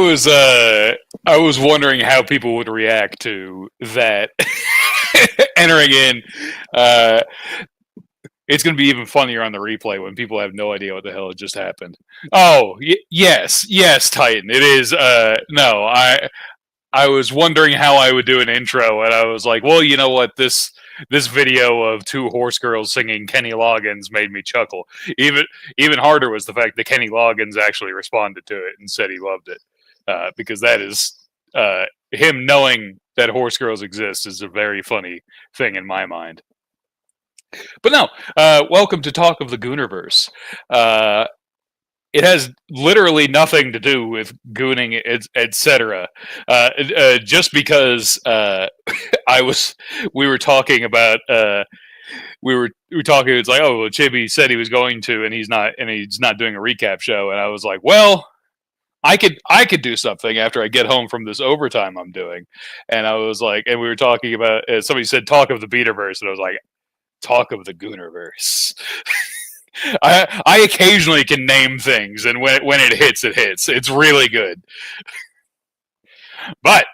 I was wondering how people would react to that entering in. Uh, it's going to be even funnier on the replay when people have no idea what the hell just happened. Oh, yes, Titan. It is. No, I was wondering how I would do an intro, and I was like, well, you know what, this video of two horse girls singing Kenny Loggins made me chuckle. Even harder was the fact that Kenny Loggins actually responded to it and said he loved it, because that is him knowing that horse girls exist is a very funny thing in my mind. But no, welcome to Talk of the Goonerverse. It has literally nothing to do with gooning, etc. Just because we were talking about we were talking. It's like, oh, well, Chibi said he was going to, and he's not doing a recap show. And I was like, well, I could do something after I get home from this overtime I'm doing. And I was like, and we were talking about. Somebody said talk of the Beaterverse, and I was like, talk of the Goonerverse. I occasionally can name things, and when it hits, it hits. It's really good. But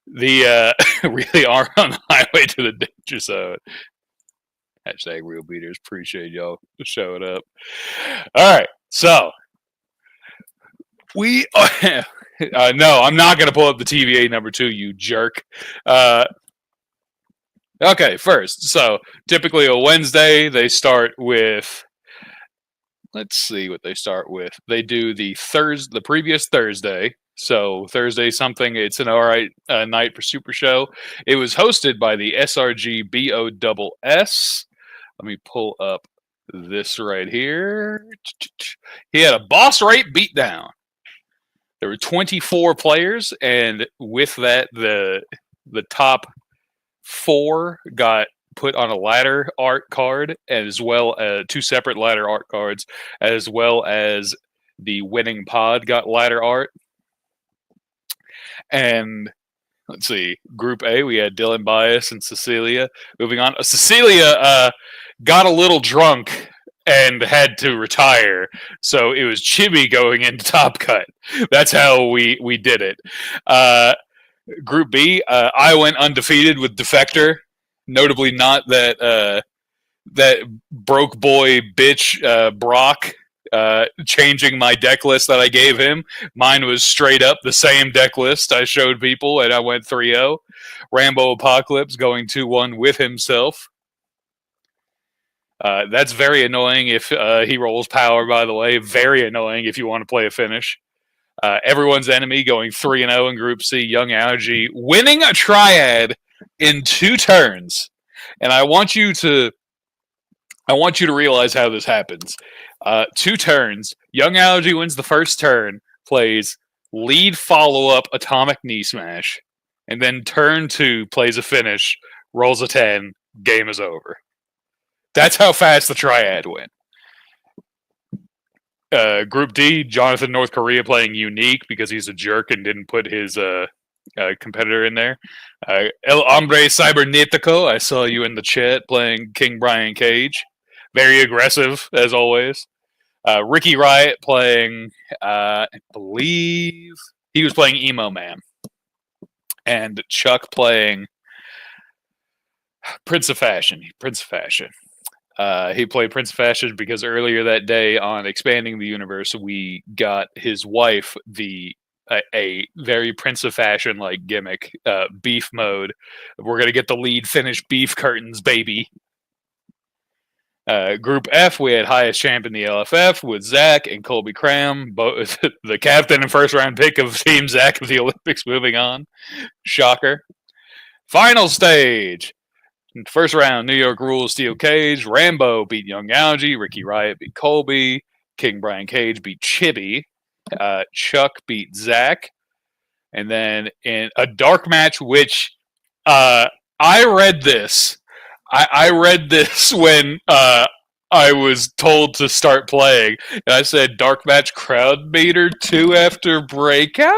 the really are on the highway to the danger zone. Hashtag real beaters. Appreciate y'all showing up. All right, so we no, I'm not going to pull up the TVA number 2, you jerk. Okay, first, so typically a Wednesday, they start with, let's see what they start with. They do the previous Thursday, so Thursday something, it's an alright night for Super Show. It was hosted by the SRG BOSS. Let me pull up this right here. He had a boss rate beatdown. There were 24 players, and with that, the top 4 got put on a ladder art card, as well as 2 separate ladder art cards, as well as the winning pod got ladder art. And let's see, Group A, we had Dylan Bias and Cecilia. Moving on, Cecilia got a little drunk and had to retire, so it was Chibi going into Top Cut. That's how we did it. Group B, I went undefeated with Defector. Notably not that broke boy bitch Brock changing my deck list that I gave him. Mine was straight up the same deck list I showed people, and I went 3-0. Rambo Apocalypse going 2-1 with himself. That's very annoying if he rolls power, by the way. Very annoying if you want to play a finish. Everyone's Enemy going 3-0 in Group C. Young Allergy winning a triad in 2 turns, and I want you to realize how this happens. 2 turns. Young Allergy wins the first turn, plays lead follow-up Atomic Knee Smash, and then turn 2 plays a finish, rolls a 10, game is over. That's how fast the triad went. Group D, Jonathan North Korea playing Unique because he's a jerk and didn't put his competitor in there. El Hombre Cybernetico, I saw you in the chat playing King Brian Cage. Very aggressive, as always. Ricky Riot playing, I believe, he was playing Emo Man. And Chuck playing Prince of Fashion. He played Prince of Fashion because earlier that day on Expanding the Universe, we got his wife a very Prince of Fashion like gimmick, beef mode. We're gonna get the lead finish beef curtains, baby. Group F, we had highest champ in the LFF with Zach and Colby Cram, both the captain and first round pick of Team Zach of the Olympics. Moving on, shocker. Final stage. First round, New York Rules, Steel Cage. Rambo beat Young Algae. Ricky Riot beat Colby. King Brian Cage beat Chibi. Chuck beat Zach. And then in a dark match, which I read this. I read this when I was told to start playing. And I said, dark match crowd meter 2 after breakout?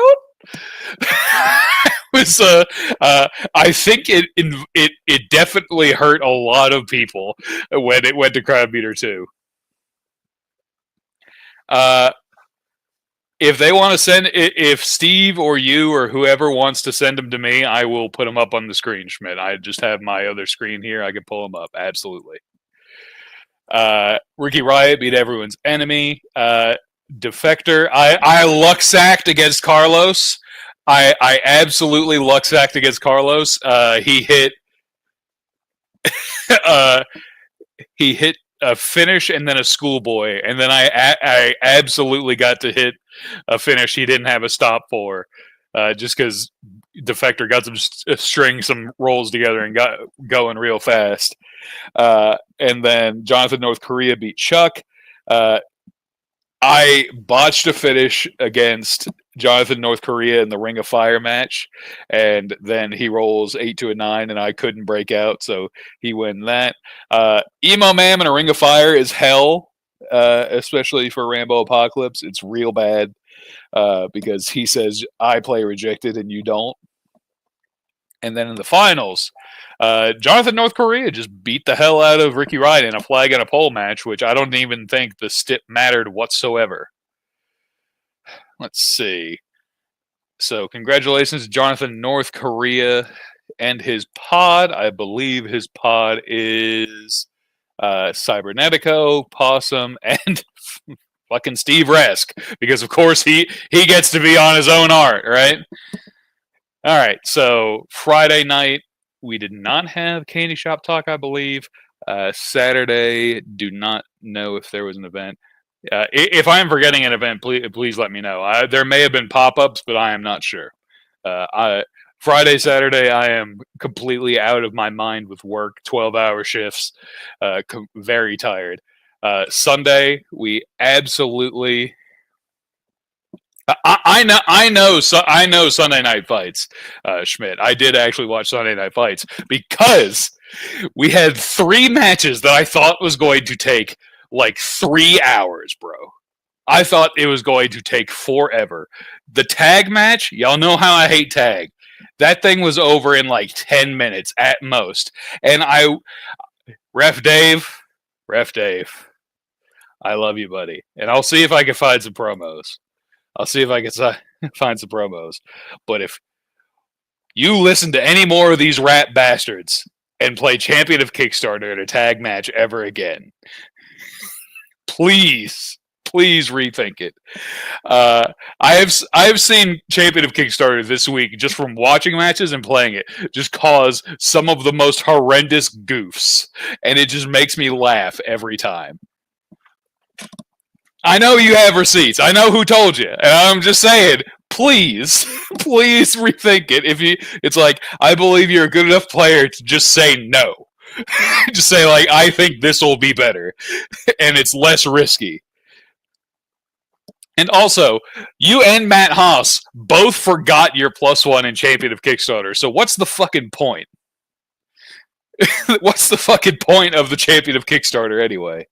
Was I think it definitely hurt a lot of people when it went to crowd meter 2. If they want to send, if Steve or you or whoever wants to send them to me, I will put them up on the screen, Schmidt. I just have my other screen here. I can pull them up. Absolutely. Ricky Riot beat everyone's enemy. Defector. I luck sacked against Carlos. I absolutely luck sacked against Carlos. He hit he hit a finish and then a schoolboy, and then I absolutely got to hit a finish he didn't have a stop for, just because Defector got some string some rolls together and got going real fast. And then Jonathan North Korea beat Chuck. I botched a finish against Jonathan North Korea in the Ring of Fire match, and then he rolls 8 to a 9, and I couldn't break out, so he win that. Emo Man in a Ring of Fire is hell, especially for Rambo Apocalypse. It's real bad because he says I play rejected and you don't. And then in the finals, Jonathan North Korea just beat the hell out of Ricky Riot in a flag and a pole match, which I don't even think the stip mattered whatsoever. Let's see. So congratulations to Jonathan North Korea and his pod. I believe his pod is Cybernetico, Possum, and fucking Steve Resk, because of course he gets to be on his own art, right? All right, so Friday night, we did not have Candy Shop Talk, I believe. Saturday, do not know if there was an event. If I am forgetting an event, please let me know. There may have been pop-ups, but I am not sure. Friday, Saturday, I am completely out of my mind with work, 12-hour shifts, very tired. Sunday, we absolutely... I know Sunday Night Fights, Schmidt. I did actually watch Sunday Night Fights because we had 3 matches that I thought was going to take like 3 hours, bro. I thought it was going to take forever. The tag match, y'all know how I hate tag. That thing was over in like 10 minutes at most. And Ref Dave, I love you, buddy. And I'll see if I can find some promos. I'll see if I can find some promos. But if you listen to any more of these rat bastards and play Champion of Kickstarter in a tag match ever again, please rethink it. I have seen Champion of Kickstarter this week just from watching matches and playing it just cause some of the most horrendous goofs, and it just makes me laugh every time. I know you have receipts. I know who told you. And I'm just saying, please rethink it. It's like, I believe you're a good enough player to just say no. Just say, like, I think this will be better. And it's less risky. And also, you and Matt Haas both forgot your +1 in Champion of Kickstarter. So what's the fucking point? What's the fucking point of the Champion of Kickstarter anyway?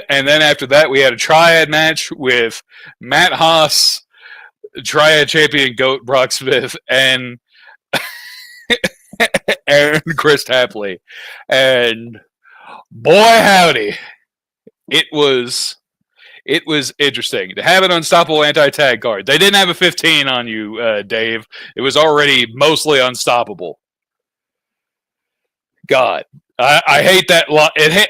And then after that, we had a triad match with Matt Haas, triad champion Goat Brock Smith, and Aaron Chris Tapley. And boy, howdy, it was interesting to have an unstoppable anti-tag card. They didn't have a 15 on you, Dave. It was already mostly unstoppable. God. I hate that.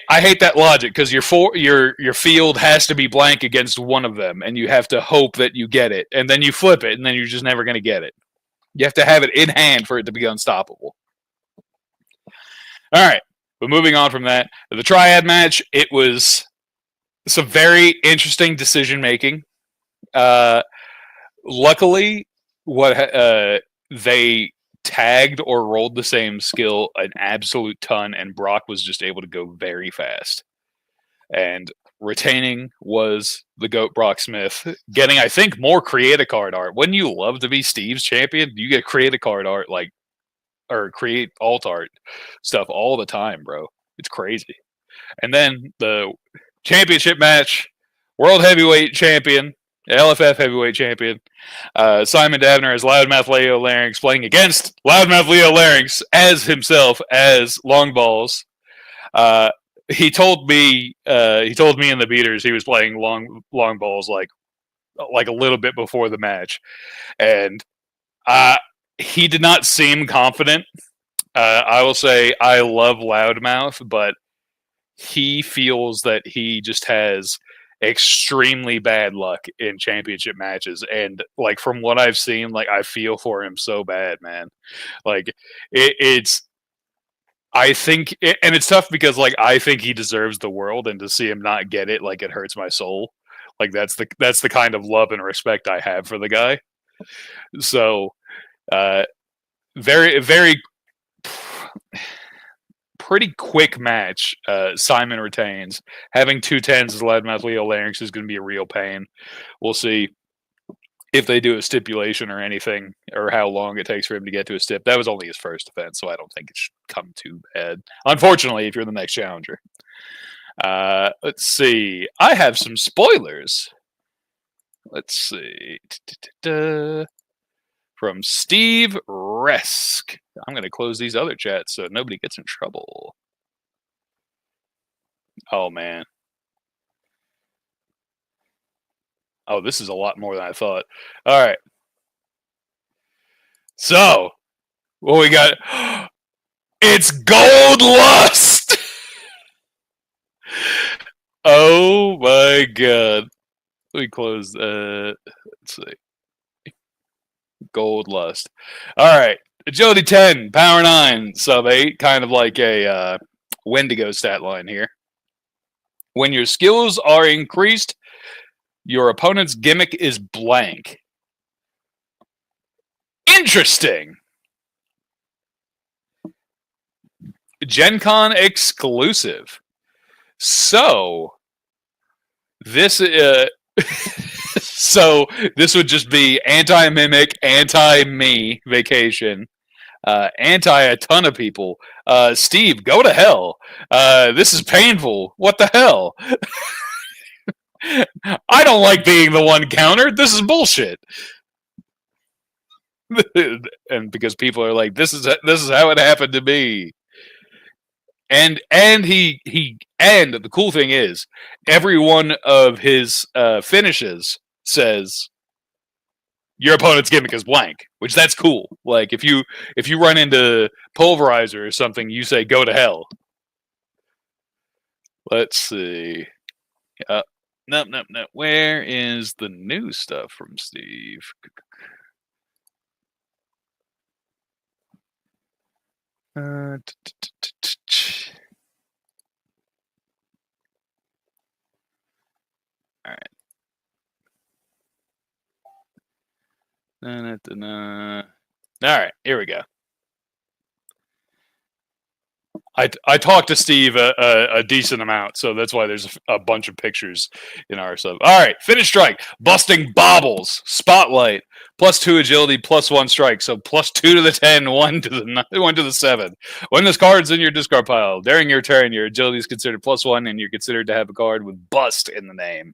I hate that logic because your field has to be blank against one of them, and you have to hope that you get it, and then you flip it, and then you're just never going to get it. You have to have it in hand for it to be unstoppable. All right, but moving on from that, the triad match, it was some very interesting decision making. Luckily, they tagged or rolled the same skill an absolute ton, and Brock was just able to go very fast. And retaining was the GOAT Brock Smith, getting, I think, more create-a card art. Wouldn't you love to be Steve's champion? You get create-a card art, or create alt art stuff all the time, bro. It's crazy. And then the championship match, World Heavyweight Champion, LFF Heavyweight Champion, Simon Davner as Loudmouth Leo Larynx, playing against Loudmouth Leo Larynx as himself as Long Balls. he told me in the beaters he was playing long balls like a little bit before the match, and he did not seem confident. I will say I love Loudmouth, but he feels that he just has extremely bad luck in championship matches, and like from what I've seen, like I feel for him so bad, man. Like it's I think, and it's tough because like I think he deserves the world, and to see him not get it, like it hurts my soul. Like that's the kind of love and respect I have for the guy. So, uh, very pretty quick match. Simon retains. Having 2 10s as loudmouth Leo Larynx is going to be a real pain. We'll see if they do a stipulation or anything, or how long it takes for him to get to a stip. That was only his first defense, so I don't think it should come too bad. Unfortunately, if you're the next challenger. Let's see. I have some spoilers. Let's see. From Steve Resk. I'm going to close these other chats so nobody gets in trouble. Oh, man. Oh, this is a lot more than I thought. All right. So, what we got? It's Gold Lust! Oh, my God. Let me close. Let's see. Gold Lust. All right. Agility 10, Power 9, Sub 8. Kind of like a Wendigo stat line here. When your skills are increased, your opponent's gimmick is blank. Interesting. Gen Con exclusive. So, this so this would just be anti-mimic, anti-me vacation, anti a ton of people. Steve, go to hell. This is painful. What the hell? I don't like being the one countered. This is bullshit. And because people are like, this is how it happened to me. And the cool thing is, every one of his finishes says your opponent's gimmick is blank, which that's cool. Like if you run into Pulverizer or something, you say go to hell. Let's see. Nope. Where is the new stuff from Steve? All right. All right, here we go. I talked to Steve a decent amount, so that's why there's a bunch of pictures in our sub. All right, finish strike, busting bobbles, spotlight, +2 agility, +1 strike, so +2 to the 10, 1 to the 7. When this card's in your discard pile, during your turn, your agility is considered +1, and you're considered to have a card with bust in the name.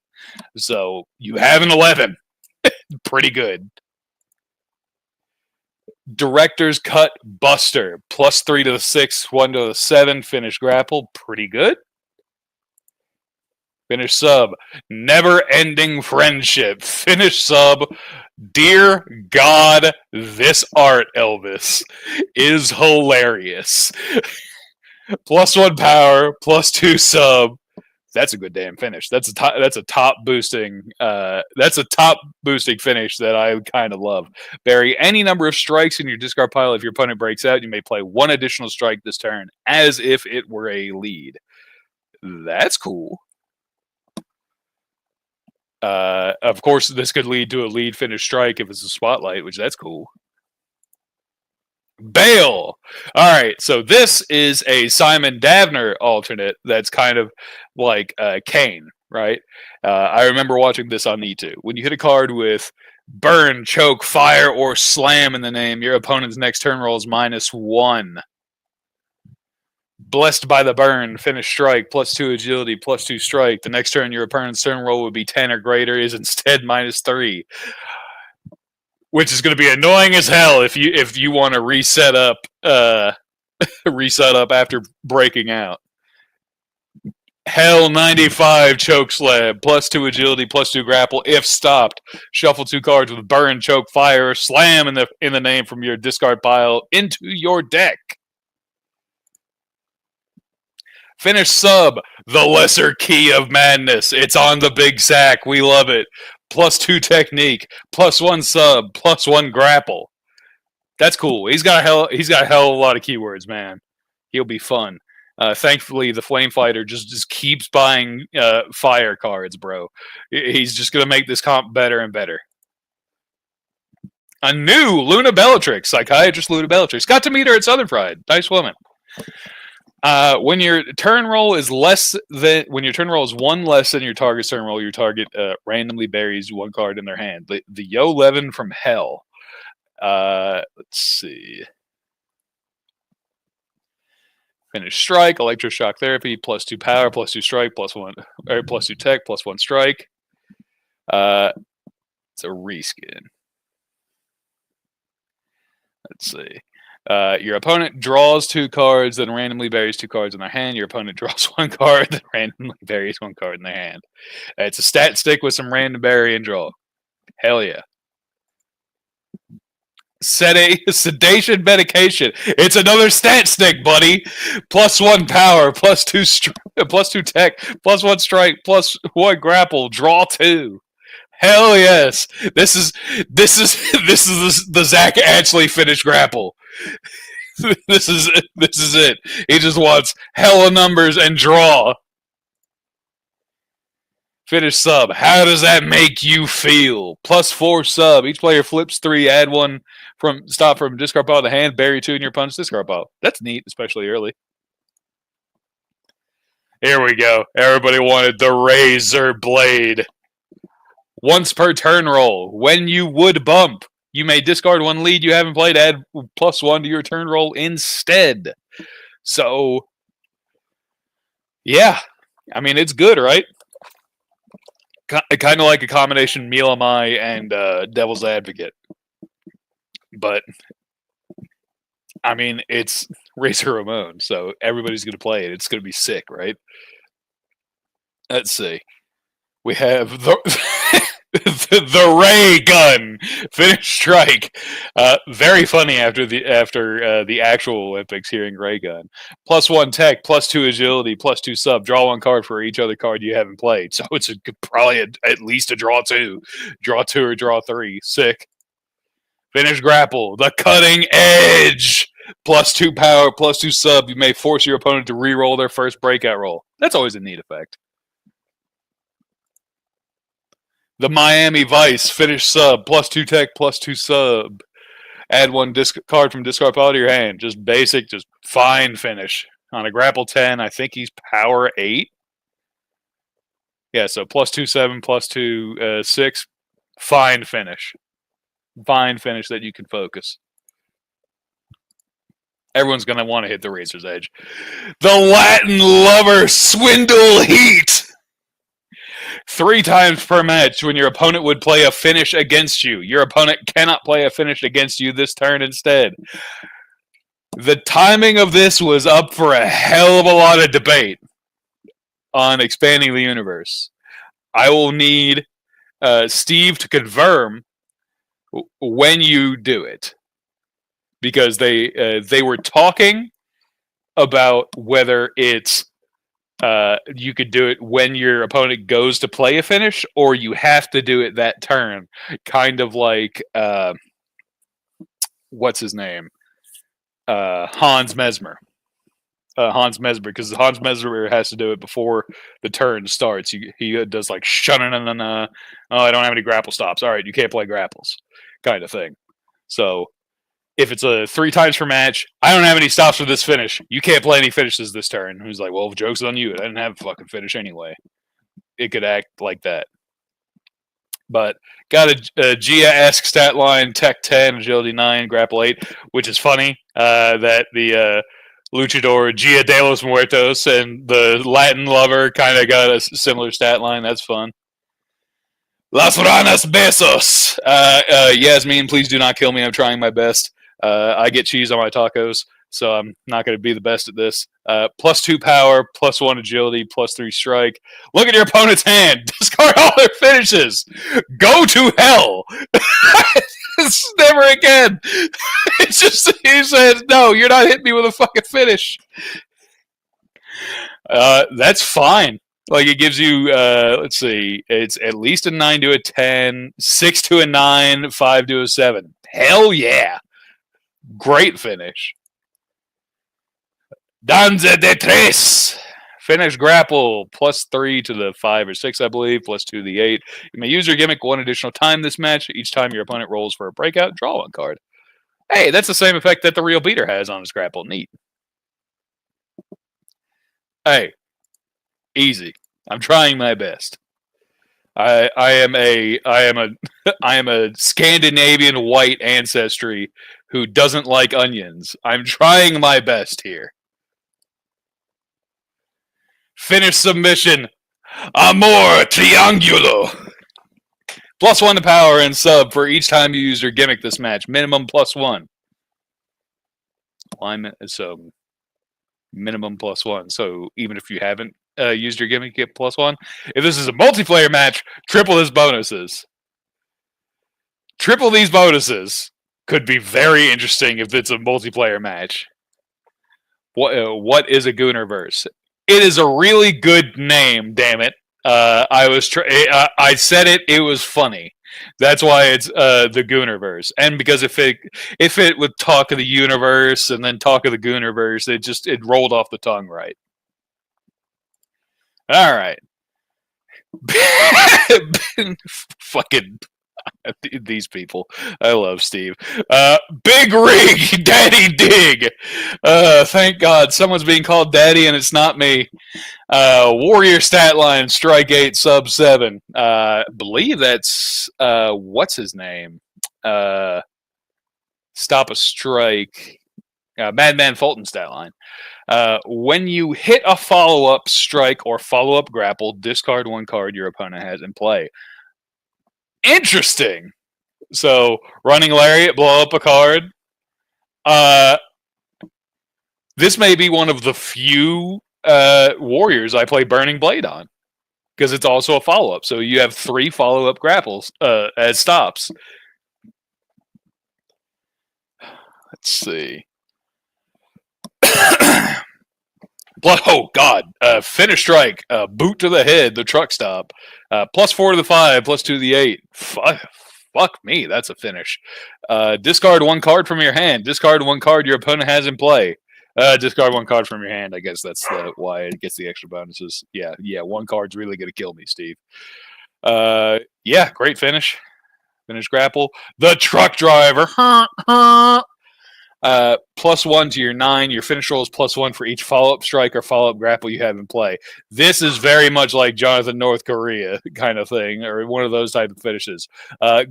So you have an 11. Pretty good. Director's Cut Buster, +3 to the 6, 1 to the 7, finish grapple, pretty good. Finish sub, Never Ending Friendship, finish sub, Dear God, this art, Elvis, is hilarious. +1 power, +2 sub. That's a good damn finish. That's a top boosting finish that I kind of love. Bury any number of strikes in your discard pile. If your opponent breaks out, you may play 1 additional strike this turn, as if it were a lead. That's cool. Of course, this could lead to a lead finish strike if it's a spotlight, which that's cool. Bail. All right, so this is a Simon Davner alternate that's kind of like Kane, right? I remember watching this on E2. When you hit a card with burn, choke, fire, or slam in the name, your opponent's next turn roll is -1. Blessed by the burn, finish strike, +2 agility, +2 strike. The next turn, your opponent's turn roll would be 10 or greater, is instead -3. Which is going to be annoying as hell if you want to reset up after breaking out. Hell 95 choke slam, +2 agility, +2 grapple. If stopped, shuffle 2 cards with burn, choke, fire, slam in the name from your discard pile into your deck. Finish sub, the lesser key of madness. It's on the big sack. We love it. +2 technique, +1 sub, +1 grapple. That's cool. He's got a hell of a lot of keywords, man. He'll be fun. Thankfully, the Flame Fighter just keeps buying fire cards, bro. He's just gonna make this comp better and better. A new Luna Bellatrix, psychiatrist Luna Bellatrix. Got to meet her at Southern Pride. Nice woman. When your turn roll is one less than your target's turn roll, your target randomly buries 1 card in their hand. The G00NERVERSE from hell. Let's see. Finish strike, electroshock therapy, +2 power, +2 strike, +1 or +2 tech, +1 strike. It's a reskin. Let's see. Your opponent draws 2 cards, then randomly buries 2 cards in their hand. Your opponent draws 1 card, then randomly buries 1 card in their hand. It's a stat stick with some random bury and draw. Hell yeah. Sedation medication. It's another stat stick, buddy. +1 power, +2 tech, +1 strike, +1 grapple. Draw 2. Hell yes. This is the Zach actually finished grapple. This is it. He just wants hella numbers and draw. Finish sub. How does that make you feel? +4 sub. Each player flips 3. Add 1 from discard pile to hand. Bury 2 in your opponent's discard pile. That's neat, especially early. Here we go. Everybody wanted the Razor Blade. Once per turn roll, when you would bump, you may discard 1 lead you haven't played. Add +1 to your turn roll instead. So, yeah. I mean, it's good, right? Kind of like a combination Milamai and Devil's Advocate. But, I mean, it's Razor Ramon, so everybody's going to play it. It's going to be sick, right? Let's see. We have the the ray gun finish strike. Very funny after the actual Olympics hearing ray gun. +1 tech, +2 agility, +2 sub. Draw 1 card for each other card you haven't played. So it's probably at least a draw 2. Draw 2 or draw 3. Sick. Finish grapple. The cutting edge. +2 power, +2 sub. You may force your opponent to re-roll their first breakout roll. That's always a neat effect. The Miami Vice, finish sub, +2 tech, +2 sub. Add 1 card from discard pile to your hand. Just basic, just fine finish. On a grapple 10, I think he's power 8. Yeah, so +2 7, +2 6. Fine finish. Fine finish that you can focus. Everyone's going to want to hit the Razor's Edge. The Latin Lover Swindle Heat. 3 times per match when your opponent would play a finish against you. Your opponent cannot play a finish against you this turn instead. The timing of this was up for a hell of a lot of debate on expanding the universe. I will need Steve to confirm when you do it. Because they were talking about whether it's you could do it when your opponent goes to play a finish, or you have to do it that turn. Kind of like what's his name? Hans Mesmer. Hans Mesmer, because Hans Mesmer has to do it before the turn starts. He does like shun-na-na-na. Oh, I don't have any grapple stops. All right, you can't play grapples, kind of thing. So if it's a 3 times per match, I don't have any stops for this finish. You can't play any finishes this turn. Who's like, well, joke's on you. I didn't have a fucking finish anyway. It could act like that. But got a Gia-esque stat line, Tech 10, Agility 9, Grapple 8, which is funny that the Luchador Gia de los Muertos and the Latin Lover kind of got a similar stat line. That's fun. Las Ranas Besos. Yasmin, please do not kill me. I'm trying my best. I get cheese on my tacos. so I'm not going to be the best at this. +2 power, +1 agility, +3 strike. Look at your opponent's hand. Discard all their finishes. Go to hell. It's never again. It's just, he says, no, you're not hitting me with a fucking finish. That's fine. Like, it gives you, let's see, it's at least a 9 to a 10, 6 to a 9, 5 to a 7. Hell yeah. Great finish. Danza de tres. Finish grapple, +3 to the 5 or 6, I believe, +2 to the 8. You may use your gimmick one additional time this match. Each time your opponent rolls for a breakout, draw one card. Hey, that's the same effect that the real beater has on his grapple. Neat. Hey, easy. I'm trying my best. I am a Scandinavian white ancestry who doesn't like onions. I'm trying my best here. Finish submission. Amor triangulo. +1 to power and sub for each time you use your gimmick this match. Minimum +1. Alignment is so minimum +1. So even if you haven't used your gimmick, get +1. If this is a multiplayer match, triple his bonuses. Triple these bonuses could be very interesting if it's a multiplayer match. What is a Goonerverse? It is a really good name, damn it. I said it. It was funny. That's why it's the Goonerverse, and because if it would Talk of the Universe and then Talk of the Goonerverse, it rolled off the tongue right. All right, fucking these people. I love Steve. Big Rig, Daddy Dig. Thank God someone's being called Daddy and it's not me. Warrior stat line, strike 8, sub 7. Believe that's what's his name? Stop a strike. Madman Fulton stat line. When you hit a follow-up strike or follow-up grapple, discard one card your opponent has in play. Interesting. So, running lariat, blow up a card. This may be one of the few warriors I play Burning Blade on, because it's also a follow-up. So you have 3 follow-up grapples as stops. Let's see. Oh God! Finish strike, boot to the head, the truck stop. +4 to the 5, +2 to the 8. Fuck me, that's a finish. Discard one card from your hand. Discard one card your opponent has in play. Discard one card from your hand. I guess that's why it gets the extra bonuses. Yeah. One card's really gonna kill me, Steve. Yeah, great finish. Finish grapple. The truck driver. +1 to your 9. Your finish roll is +1 for each follow-up strike or follow-up grapple you have in play. This is very much like Jonathan North Korea kind of thing, or one of those type of finishes.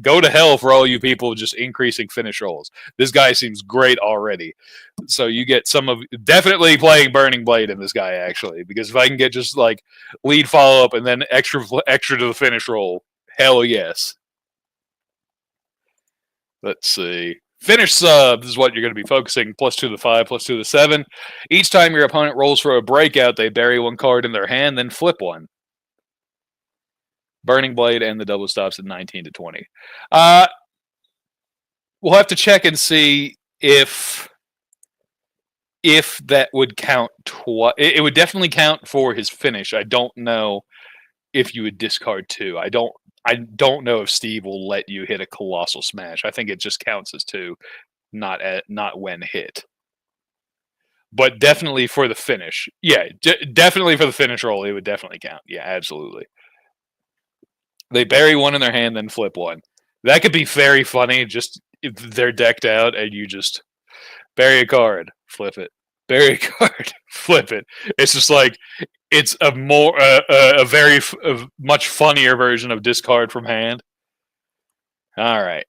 Go to hell for all you people just increasing finish rolls. This guy seems great already. So you get definitely playing Burning Blade in this guy, actually, because if I can get just like lead follow-up and then extra to the finish roll, hell yes. Let's see. Finish sub is what you're going to be focusing. +2 to the 5, +2 to the 7. Each time your opponent rolls for a breakout, they bury one card in their hand, then flip one. Burning Blade and the double stops at 19 to 20. We'll have to check and see if that would count. It would definitely count for his finish. I don't know if you would discard 2. I don't know if Steve will let you hit a colossal smash. I think it just counts as 2, not when hit. But definitely for the finish. Yeah, definitely for the finish roll, it would definitely count. Yeah, absolutely. They bury one in their hand, then flip one. That could be very funny, just if they're decked out and you just bury a card, flip it. Bury a card, flip it. It's just like, it's a much funnier version of discard from hand. All right.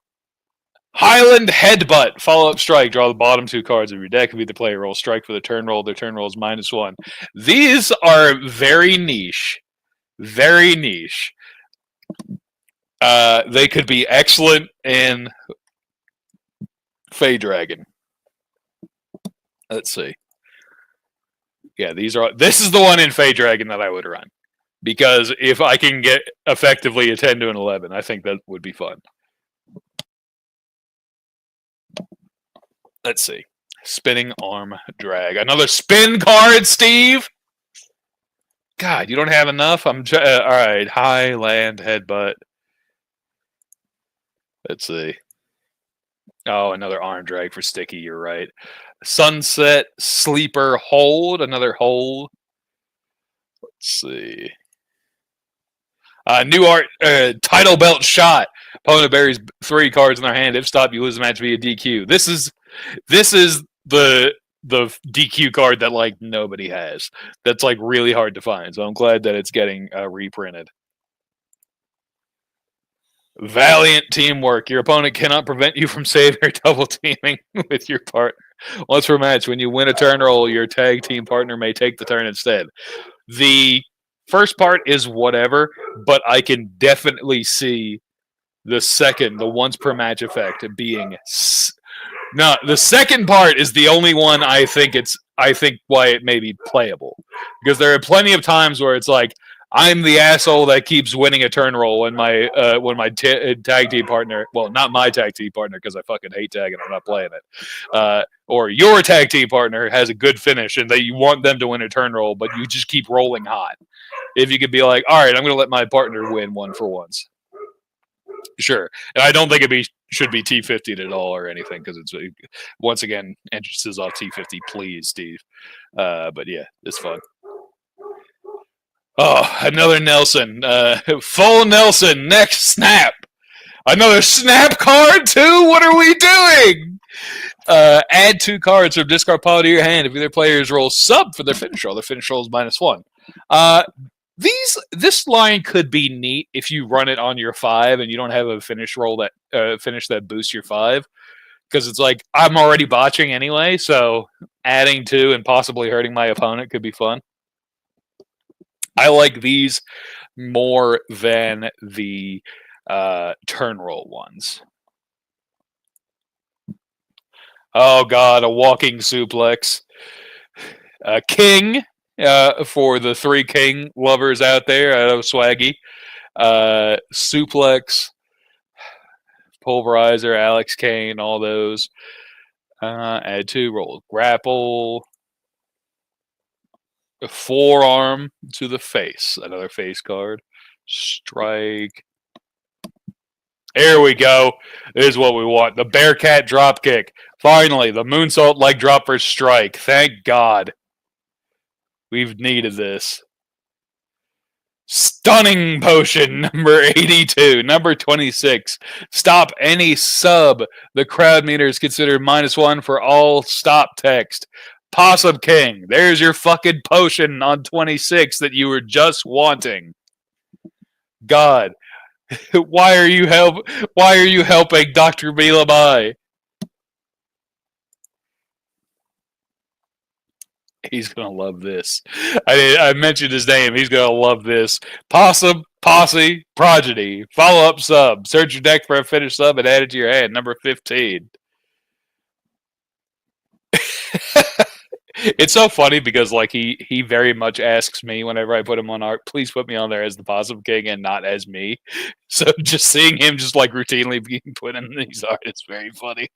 Highland Headbutt. Follow-up strike. Draw the bottom 2 cards of your deck. If either player rolls strike for the turn roll, their turn roll is -1. These are very niche. Very niche. They could be excellent in Fey Dragon. Let's see. Yeah, this is the one in Fey Dragon that I would run. Because if I can get effectively a 10 to an 11, I think that would be fun. Let's see. Spinning Arm Drag. Another spin card, Steve? God, you don't have enough? All right. High, land, headbutt. Let's see. Oh, another arm drag for Sticky. You're right. Sunset, Sleeper, Hold. Another hold. Let's see. New art, title belt shot. Opponent buries 3 cards in their hand. If stopped, you lose the match via DQ. This is the DQ card that like nobody has. That's like really hard to find. So I'm glad that it's getting reprinted. Valiant teamwork. Your opponent cannot prevent you from saving or double teaming with your partner. Once per match, when you win a turn roll, your tag team partner may take the turn instead. The first part is whatever, but I can definitely see the once per match effect being. No, the second part is the only one I think why it may be playable, because there are plenty of times where it's like I'm the asshole that keeps winning a turn roll when my tag team partner, well, not my tag team partner because I fucking hate tag and I'm not playing it, or your tag team partner has a good finish and that you want them to win a turn roll, but you just keep rolling hot. If you could be like, all right, I'm going to let my partner win one for once. Sure. And I don't think it should be T50'd at all or anything, because it's, once again, entrances off T50, please, Steve. But yeah, it's fun. Oh, another Nelson. Full Nelson, next snap. Another snap card, too? What are we doing? Add 2 cards from discard pile to your hand. If either players roll sub for their finish roll, their finish roll is -1. This line could be neat if you run it on your 5 and you don't have a finish roll that boosts your 5, because it's like I'm already botching anyway, so adding 2 and possibly hurting my opponent could be fun. I like these more than the turn roll ones. Oh god, a walking suplex. King. For the 3 King lovers out there, I know Swaggy. Suplex, Pulverizer, Alex Kane, all those. Add 2, roll grapple. A forearm to the face, another face card. Strike. There we go. This is what we want. The Bearcat dropkick. Finally, the moonsault leg drop for strike. Thank God. We've needed this. Stunning potion number 82. Number 26. Stop any sub. The crowd meter is considered -1 for all stop text. Possum King. There's your fucking potion on 26 that you were just wanting. God. Why are you helping Dr. Milamai? He's gonna love this. I mentioned his name. He's gonna love this. Possum, Posse, Progeny. Follow-up sub. Search your deck for a finished sub and add it to your hand. Number 15. It's so funny because like he very much asks me whenever I put him on art, please put me on there as the Possum King and not as me. So just seeing him just like routinely being put in these art is very funny.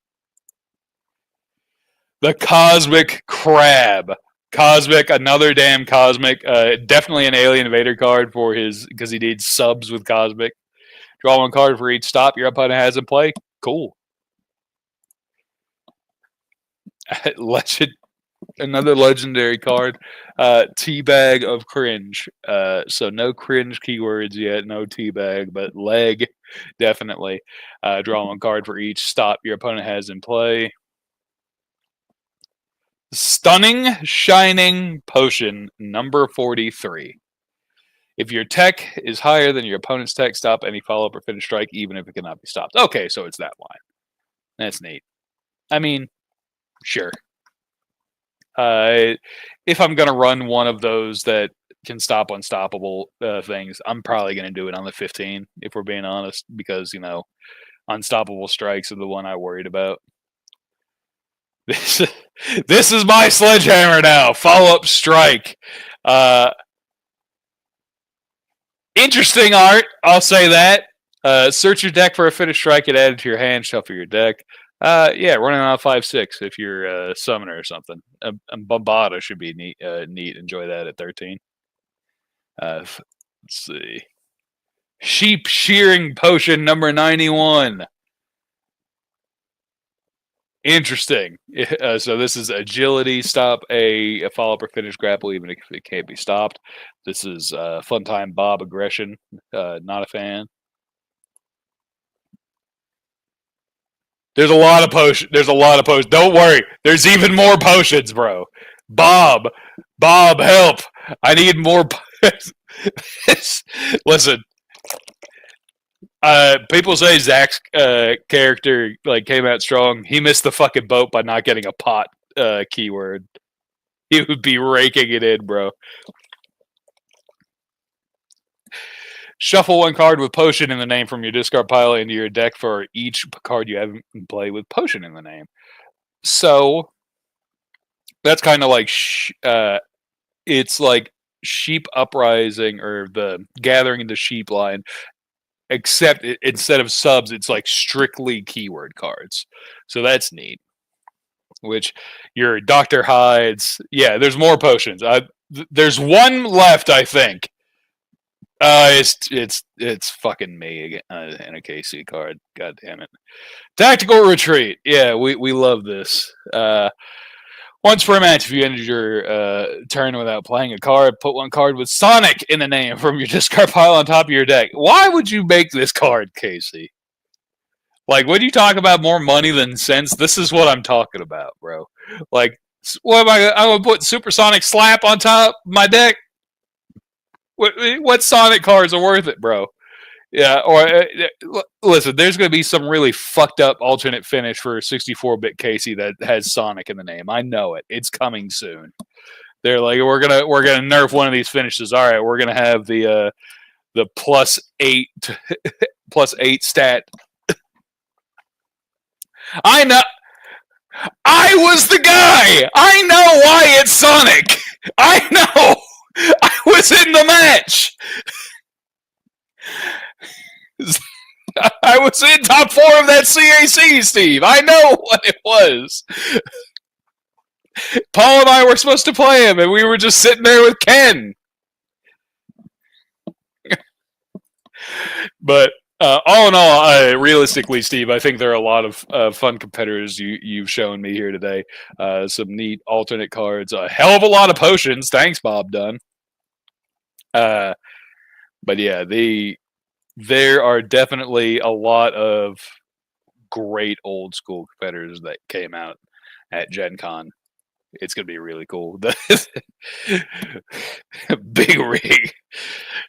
The Cosmic Crab. Cosmic, another damn Cosmic. Definitely an Alien Invader card for because he needs subs with Cosmic. Draw 1 card for each stop your opponent has in play. Cool. Another legendary card. Teabag of Cringe. So no cringe keywords yet. No teabag, but leg, definitely. Draw 1 card for each stop your opponent has in play. Stunning Shining Potion, number 43. If your tech is higher than your opponent's tech, stop any follow-up or finish strike, even if it cannot be stopped. Okay, so it's that line. That's neat. I mean, sure. If I'm going to run one of those that can stop unstoppable things, I'm probably going to do it on the 15, if we're being honest, because, unstoppable strikes are the one I worried about. This, this is my sledgehammer now. Follow-up strike. Interesting art, I'll say that. Search your deck for a finished strike and add it to your hand. Shuffle your deck. Yeah, running on 5/6 if you're a summoner or something. Bombada should be neat. Neat. Enjoy that at 13. Let's see. Sheep shearing potion number 91. Interesting. So this is agility. Stop a follow-up or finish grapple even if it can't be stopped. This is fun time Bob aggression. Not a fan. There's a lot of potions. There's a lot of potions. Don't worry. There's even more potions, bro. Bob, help! I need more. Listen, people say Zach's character like came out strong. He missed the fucking boat by not getting a pot keyword. He would be raking it in, bro. Shuffle one card with potion in the name from your discard pile into your deck for each card you have in play with potion in the name. So that's kind of like it's like Sheep Uprising or the Gathering the Sheep line, except instead of subs, it's like strictly keyword cards. So that's neat. Which your Dr. Hyde's, yeah, there's more potions. There's one left, I think. It's fucking me in a KC card. God damn it. Tactical Retreat. Yeah, we love this. Once per match, if you ended your turn without playing a card, put one card with Sonic in the name from your discard pile on top of your deck. Why would you make this card, Casey? Like, when you talk about more money than sense, this is what I'm talking about, bro. Like, what am I'm gonna put Supersonic Slap on top of my deck? What Sonic cards are worth it, bro? Yeah, or listen, there's going to be some really fucked up alternate finish for 64-bit Casey that has Sonic in the name. I know it. It's coming soon. They're like, we're gonna nerf one of these finishes. All right, we're gonna have the +8 +8 stat. I know. I was the guy. I know why it's Sonic. I know. I was in the match. I was in top 4 of that CAC, Steve. I know what it was. Paul and I were supposed to play him, and we were just sitting there with Ken. But all in all, realistically, Steve, I think there are a lot of fun competitors you've shown me here today. Some neat alternate cards, a hell of a lot of potions. Thanks, Bob Dunn. But yeah, there are definitely a lot of great old school competitors that came out at Gen Con. It's gonna be really cool. Big rig.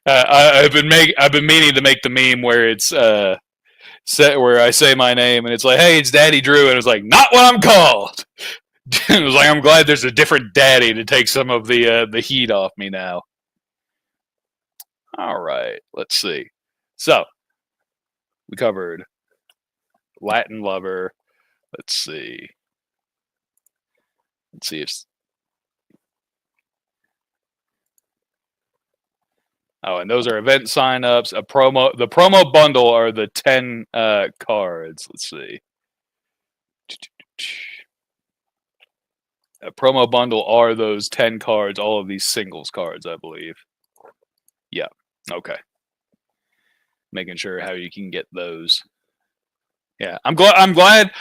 I've been meaning to make the meme where it's where I say my name and it's like, hey, it's Daddy Drew, and it's like, not what I'm called. It was like, I'm glad there's a different daddy to take some of the heat off me now. All right, let's see. So we covered Latin Lover. Let's see. Let's see if. Oh, and those are event signups. The promo bundle are the 10 cards. Let's see. A promo bundle are those 10 cards. All of these singles cards, I believe. Yeah. Okay. Making sure how you can get those. Yeah, I'm glad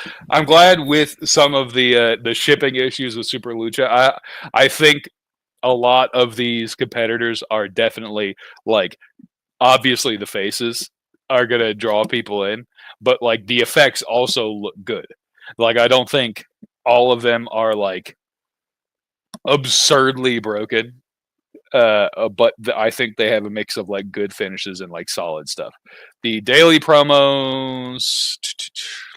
with some of the shipping issues with Super Lucha. I think a lot of these competitors are definitely like, obviously the faces are gonna draw people in, but like the effects also look good. Like, I don't think all of them are like absurdly broken. But I think they have a mix of like good finishes and like solid stuff. The daily promos.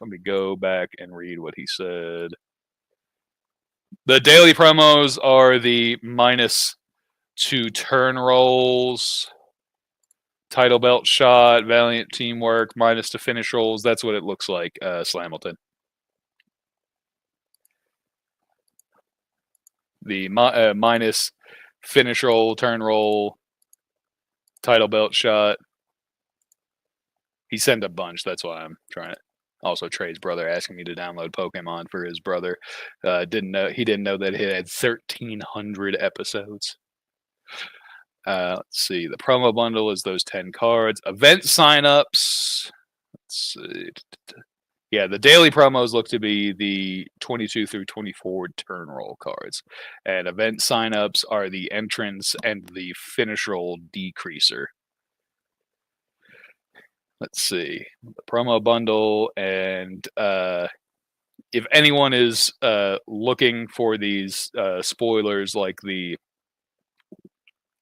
Let me go back and read what he said. The daily promos are the -2 turn rolls, title belt shot, valiant teamwork, -2 finish rolls. That's what it looks like, Slamilton. The minus finish roll, turn roll, title belt shot. He sent a bunch. That's why I'm trying to. Also, Trey's brother asking me to download Pokemon for his brother. He didn't know that it had 1,300 episodes. Let's see. The promo bundle is those 10 cards. Event signups. Let's see. Yeah, the daily promos look to be the 22 through 24 turn roll cards. And event signups are the entrance and the finish roll decreaser. Let's see. The promo bundle, and if anyone is looking for these spoilers like the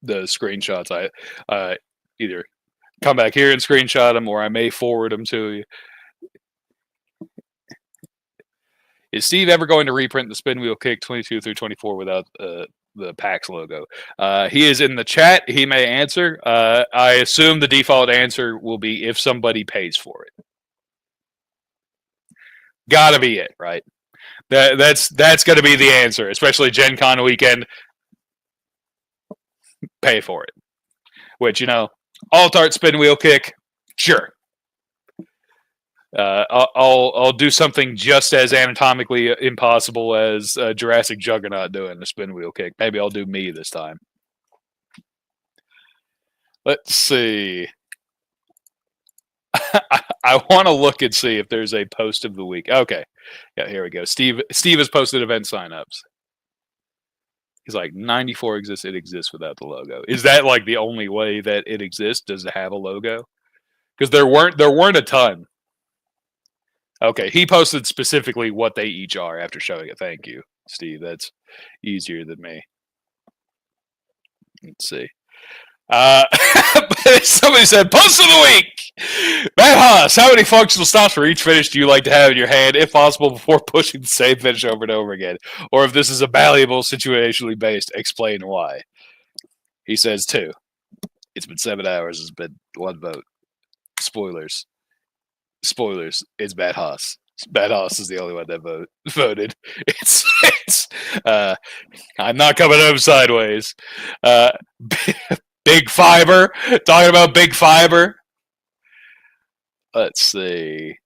screenshots, I either come back here and screenshot them, or I may forward them to you. Is Steve ever going to reprint the Spin Wheel Kick 22 through 24 without the PAX logo? He is in the chat. He may answer. I assume the default answer will be if somebody pays for it. Gotta be it, right? That's going to be the answer, especially Gen Con weekend. Pay for it. Which, Alt Art Spin Wheel Kick, sure. I'll do something just as anatomically impossible as Jurassic Juggernaut doing the Spin Wheel Kick. Maybe I'll do me this time. Let's see. I want to look and see if there's a post of the week. Okay. Yeah, here we go. Steve has posted event signups. He's like, 94 exists. It exists without the logo. Is that like the only way that it exists? Does it have a logo? Because there weren't a ton. Okay, he posted specifically what they each are after showing it. Thank you, Steve. That's easier than me. Let's see. Somebody said, post of the week! Matt Haas, how many functional stops for each finish do you like to have in your hand, if possible, before pushing the same finish over and over again? Or if this is a malleable, situationally based, explain why. He says 2. It's been 7 hours. It's been 1 vote. Spoilers. It's Matt Haas. Matt Haas is the only one that voted. I'm not coming home sideways. Big Fiber. Talking about Big Fiber. Let's see.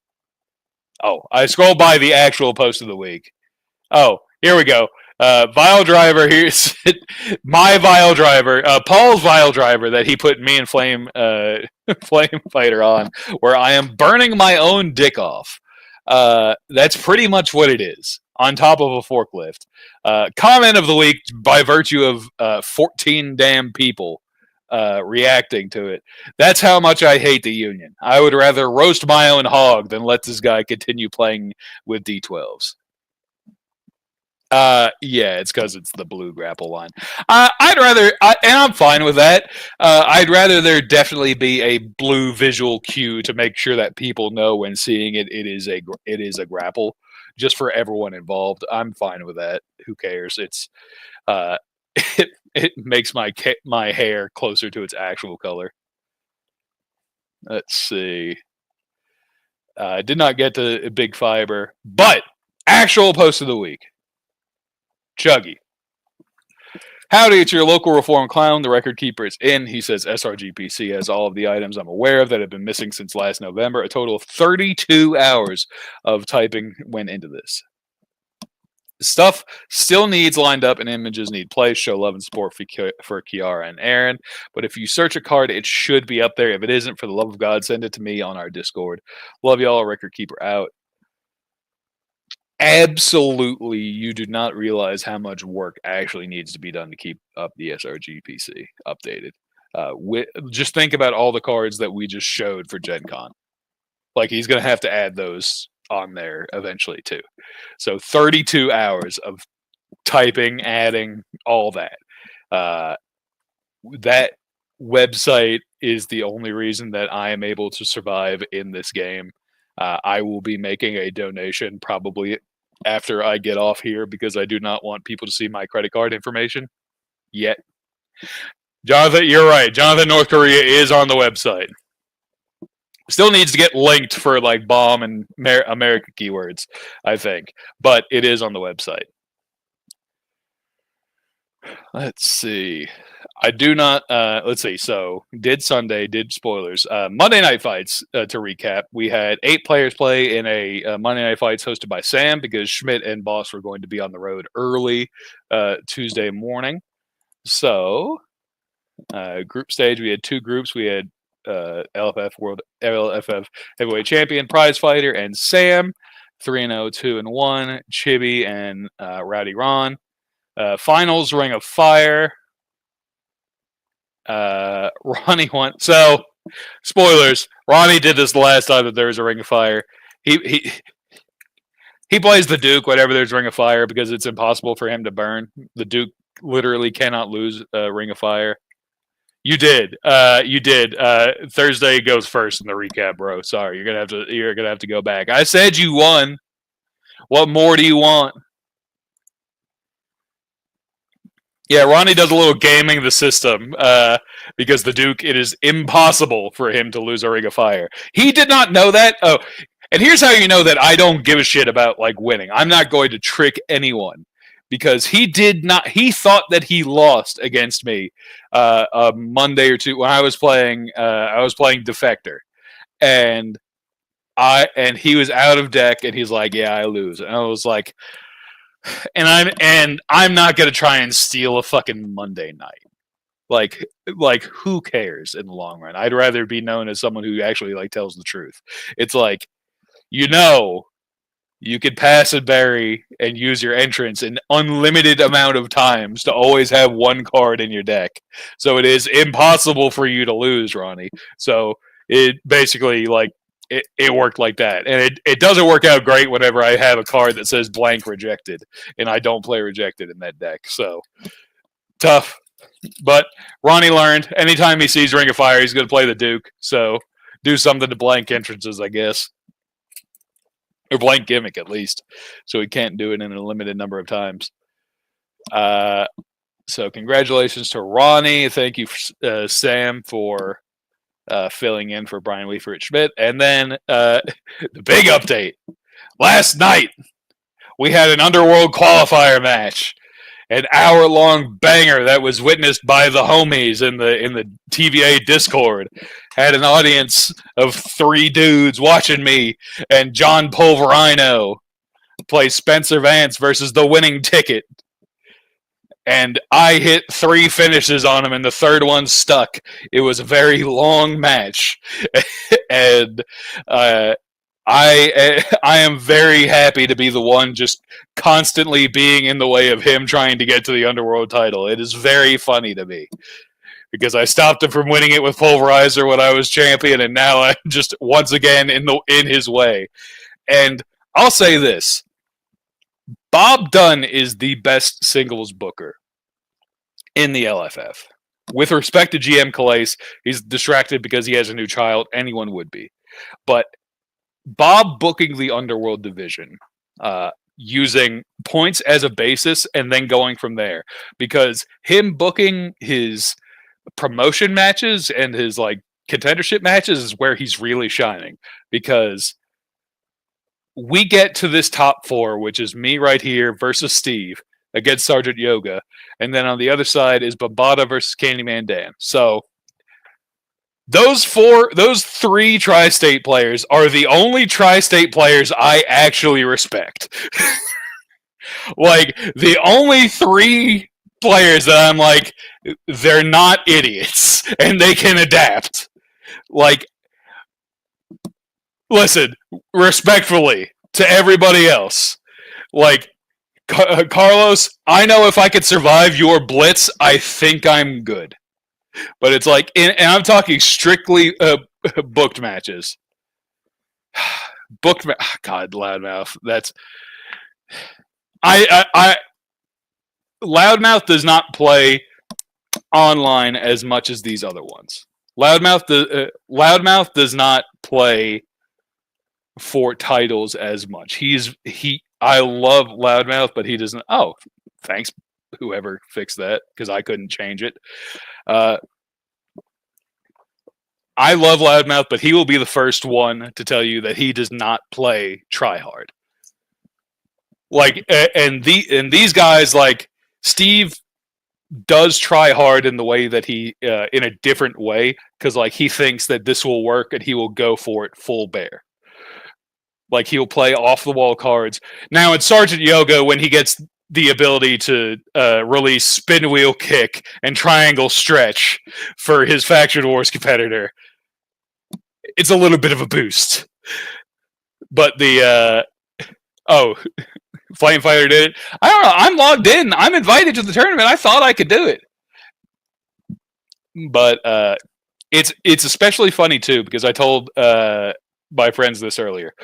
Oh, I scrolled by the actual post of the week. Oh, here we go. Vile Driver, here's my Vile Driver, Paul's Vile Driver that he put me and Flame Fighter on, where I am burning my own dick off. That's pretty much what it is, on top of a forklift. Comment of the week by virtue of 14 damn people reacting to it. That's how much I hate the union. I would rather roast my own hog than let this guy continue playing with D12s. Yeah, it's because it's the blue grapple line. I'd rather, and I'm fine with that. I'd rather there definitely be a blue visual cue to make sure that people know when seeing it, it is a grapple, just for everyone involved. I'm fine with that. Who cares? It's, it makes my hair closer to its actual color. Let's see. I did not get to Big Fiber, but actual post of the week. Chuggy. Howdy, it's your local reform clown. The record keeper is in. He says SRGPC has all of the items I'm aware of that have been missing since last November. A total of 32 hours of typing went into this. Stuff still needs lined up and images need place. Show love and support for Kiara and Aaron. But if you search a card, it should be up there. If it isn't, for the love of God, send it to me on our Discord. Love y'all. Record keeper out. Absolutely, you do not realize how much work actually needs to be done to keep up the SRGPC updated. Just think about all the cards that we just showed for Gen Con. Like, he's going to have to add those on there eventually, too. So 32 hours of typing, adding, all that. That website is the only reason that I am able to survive in this game. I will be making a donation probably after I get off here because I do not want people to see my credit card information yet. Jonathan, you're right. Jonathan, North Korea is on the website. Still needs to get linked for like bomb and America keywords, I think. But it is on the website. Let's see. I do not. Let's see. So, did Sunday, did spoilers. Monday Night Fights, to recap, we had 8 players play in a Monday Night Fights hosted by Sam because Schmidt and Boss were going to be on the road early Tuesday morning. So, group stage, we had 2 groups. We had LFF Heavyweight Champion, Prize Fighter, and Sam, 3-0, 2-1, Chibi, and Rowdy Ron. Finals, Ring of Fire. Ronnie won. So, spoilers. Ronnie did this the last time that there was a Ring of Fire. He plays the Duke whenever there's Ring of Fire because it's impossible for him to burn. The Duke literally cannot lose a Ring of Fire. You did. You did. Thursday goes first in the recap, bro. Sorry, you're gonna have to go back. I said you won. What more do you want? Yeah, Ronnie does a little gaming the system because the Duke, it is impossible for him to lose a Ring of Fire. He did not know that. Oh, and here's how you know that I don't give a shit about like winning. I'm not going to trick anyone because he did not. He thought that he lost against me a Monday or two when I was playing. I was playing Defector, and he was out of deck, and he's like, "Yeah, I lose," and I was like. And I'm not gonna try and steal a fucking Monday night. Like who cares in the long run? I'd rather be known as someone who actually like tells the truth. It's like, you could pass and bury and use your entrance an unlimited amount of times to always have one card in your deck. So it is impossible for you to lose, Ronnie. So it basically like it worked like that. And it doesn't work out great whenever I have a card that says blank rejected and I don't play rejected in that deck. So tough. But Ronnie learned anytime he sees Ring of Fire, he's going to play the Duke. So do something to blank entrances, I guess. Or blank gimmick, at least. So he can't do it in a limited number of times. So congratulations to Ronnie. Thank you, Sam, for filling in for Brian Weaver at Schmidt. And then the big update. Last night, we had an Underworld qualifier match. An hour-long banger that was witnessed by the homies in the TVA Discord. Had an audience of 3 dudes watching me and John Pulverino play Spencer Vance versus the winning ticket. And I hit 3 finishes on him, and the third one stuck. It was a very long match, and I am very happy to be the one just constantly being in the way of him trying to get to the Underworld title. It is very funny to me because I stopped him from winning it with Pulverizer when I was champion, and now I'm just once again in his way. And I'll say this. Bob Dunn is the best singles booker in the LFF. With respect to GM Calais, he's distracted because he has a new child. Anyone would be. But Bob booking the Underworld division, using points as a basis and then going from there. Because him booking his promotion matches and his like contendership matches is where he's really shining. Because we get to this top 4, which is me right here versus Steve against Sergeant Yoga. And then on the other side is Babada versus Candyman Dan. So those 3 tri-state players are the only tri-state players I actually respect. Like, the only 3 players that I'm like, they're not idiots, and they can adapt. Like, listen, respectfully to everybody else, like, Carlos, I know if I could survive your blitz, I think I'm good. But it's like, and I'm talking strictly booked matches. God, Loudmouth. That's I Loudmouth does not play online as much as these other ones. Loudmouth does not play for titles as much. I love Loudmouth, but he doesn't. Oh, thanks, whoever fixed that, because I couldn't change it. I love Loudmouth, but he will be the first one to tell you that he does not play try hard. Like, and these guys, like Steve, does try hard in the way that he in a different way, because like he thinks that this will work and he will go for it full bear. Like he'll play off the wall cards. Now in Sergeant Yoga, when he gets the ability to release spin wheel kick and triangle stretch for his Faction Wars competitor, it's a little bit of a boost. But the Flame Fighter did it. I don't know. I'm logged in. I'm invited to the tournament. I thought I could do it, but it's especially funny too because I told my friends this earlier.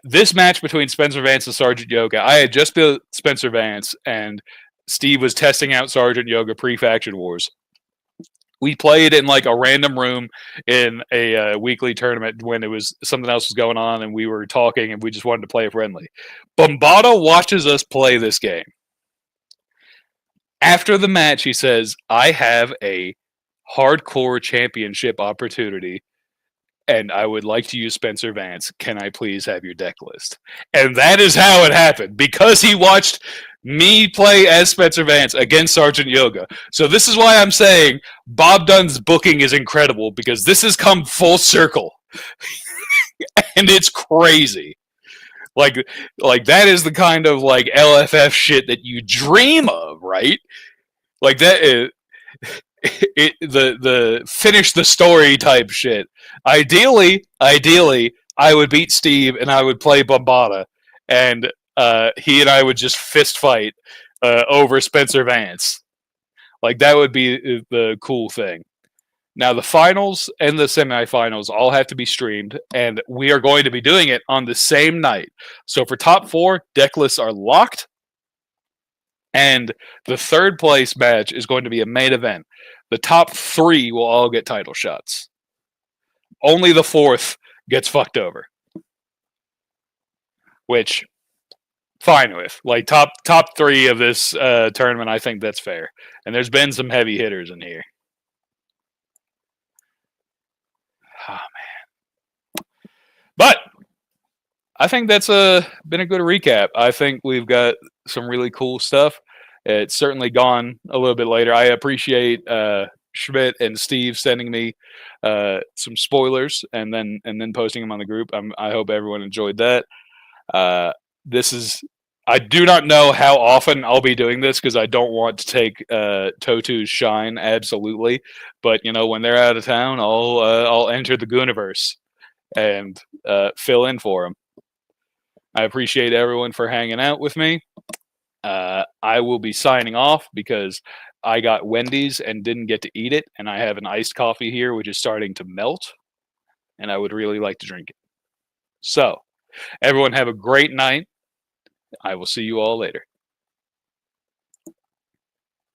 This match between Spencer Vance and Sergeant Yoga, I had just built Spencer Vance, and Steve was testing out Sergeant Yoga pre-Faction Wars. We played in like a random room in a weekly tournament when it was something else was going on, and we were talking, and we just wanted to play friendly. Bombada watches us play this game. After the match, he says, "I have a hardcore championship opportunity, and I would like to use Spencer Vance. Can I please have your deck list?" And that is how it happened, because he watched me play as Spencer Vance against Sergeant Yoga. So this is why I'm saying Bob Dunn's booking is incredible, because this has come full circle. And it's crazy. Like that is the kind of like LFF shit that you dream of, right? Like that is the finish the story type shit. Ideally, I would beat Steve and I would play Bombada, and he and I would just fist fight over Spencer Vance. Like that would be the cool thing. Now the finals and the semifinals all have to be streamed, and we are going to be doing it on the same night. So for top 4, deck lists are locked, and the third place match is going to be a main event. The top 3 will all get title shots. Only the 4th gets fucked over, which fine with. Like top 3 of this tournament, I think that's fair. And there's been some heavy hitters in here. Oh man. But I think that's been a good recap. I think we've got some really cool stuff. It's certainly gone a little bit later. I appreciate Schmidt and Steve sending me some spoilers and then posting them on the group. I hope everyone enjoyed that. I do not know how often I'll be doing this because I don't want to take TOTU's shine, absolutely. But you know, when they're out of town, I'll enter the Gooniverse and fill in for them. I appreciate everyone for hanging out with me. I will be signing off because I got Wendy's and didn't get to eat it, and I have an iced coffee here which is starting to melt, and I would really like to drink it. So, everyone have a great night. I will see you all later.